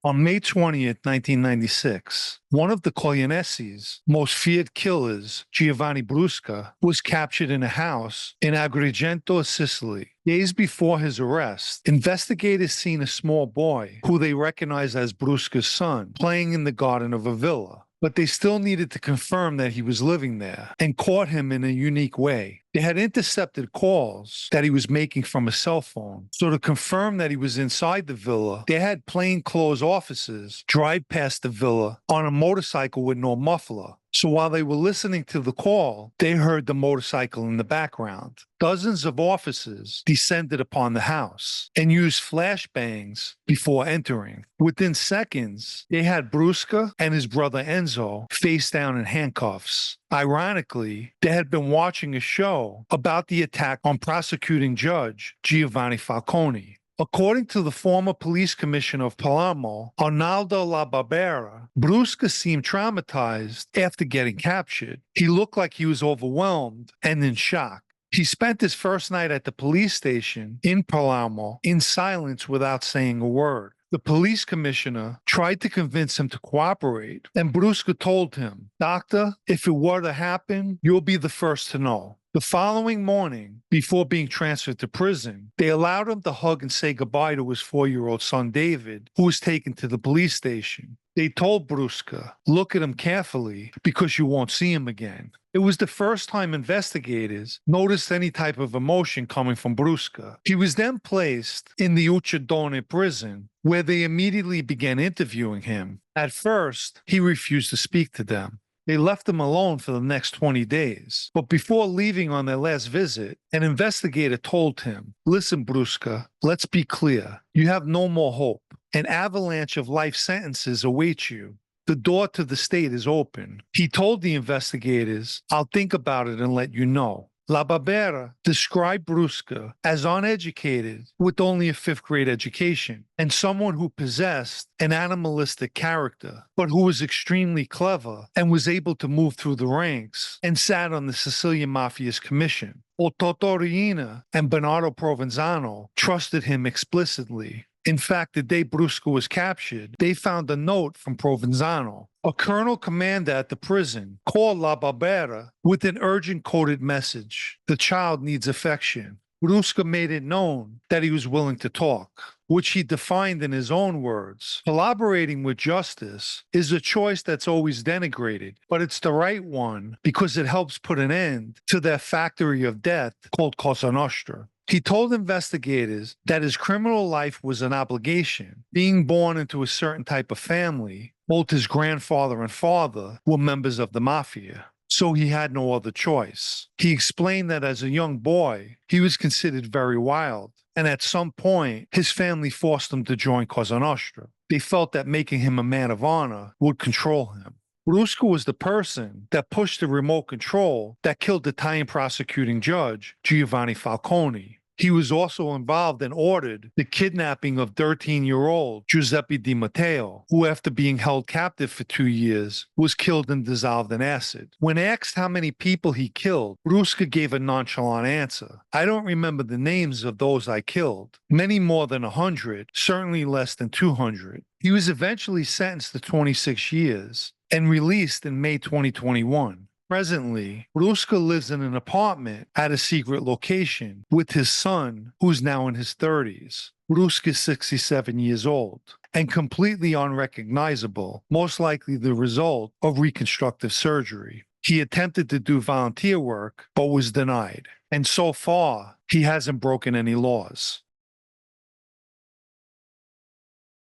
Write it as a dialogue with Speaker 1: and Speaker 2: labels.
Speaker 1: On May 20th, 1996, one of the Coglionesi's most feared killers, Giovanni Brusca, was captured in a house in Agrigento, Sicily. Days before his arrest, investigators seen a small boy, who they recognized as Brusca's son, playing in the garden of a villa. But they still needed to confirm that he was living there and caught him in a unique way. They had intercepted calls that he was making from a cell phone. So to confirm that he was inside the villa, they had plainclothes officers drive past the villa on a motorcycle with no muffler. So while they were listening to the call, they heard the motorcycle in the background. Dozens of officers descended upon the house and used flashbangs before entering. Within seconds, they had Brusca and his brother Enzo face down in handcuffs. Ironically, they had been watching a show about the attack on prosecuting judge Giovanni Falcone. According to the former police commissioner of Palermo, Arnaldo La Barbera, Brusca seemed traumatized after getting captured. He looked like he was overwhelmed and in shock. He spent his first night at the police station in Palermo in silence without saying a word. The police commissioner tried to convince him to cooperate, and Brusca told him, "Doctor, if it were to happen, you'll be the first to know." The following morning, before being transferred to prison, they allowed him to hug and say goodbye to his 4-year-old son David, who was taken to the police station. They told Brusca, "Look at him carefully because you won't see him again." It was the first time investigators noticed any type of emotion coming from Brusca. He was then placed in the Uccidone prison, where they immediately began interviewing him. At first, he refused to speak to them. They left him alone for the next 20 days. But before leaving on their last visit, an investigator told him, "Listen, Brusca, let's be clear. You have no more hope. An avalanche of life sentences awaits you. The door to the state is open." He told the investigators, "I'll think about it and let you know." La Barbera described Brusca as uneducated with only a 5th-grade education and someone who possessed an animalistic character, but who was extremely clever and was able to move through the ranks and sat on the Sicilian Mafia's commission. Toto Riina and Bernardo Provenzano trusted him explicitly. In fact, the day Brusca was captured, they found a note from Provenzano. A colonel commander at the prison called La Barbera with an urgent coded message. "The child needs affection." Brusca made it known that he was willing to talk, which he defined in his own words. Collaborating with justice is a choice that's always denigrated, but it's the right one because it helps put an end to that factory of death called Cosa Nostra. He told investigators that his criminal life was an obligation. Being born into a certain type of family, both his grandfather and father were members of the mafia, so he had no other choice. He explained that as a young boy, he was considered very wild, and at some point, his family forced him to join Cosa Nostra. They felt that making him a man of honor would control him. Brusca was the person that pushed the remote control that killed Italian prosecuting judge Giovanni Falcone. He was also involved and ordered the kidnapping of 13-year-old Giuseppe Di Matteo, who after being held captive for 2 years, was killed and dissolved in acid. When asked how many people he killed, Brusca gave a nonchalant answer. "I don't remember the names of those I killed. Many more than 100, certainly less than 200. He was eventually sentenced to 26 years and released in May 2021. Presently, Brusca lives in an apartment at a secret location with his son, who's now in his 30s. Brusca is 67 years old and completely unrecognizable, most likely the result of reconstructive surgery. He attempted to do volunteer work, but was denied. And so far, he hasn't broken any laws.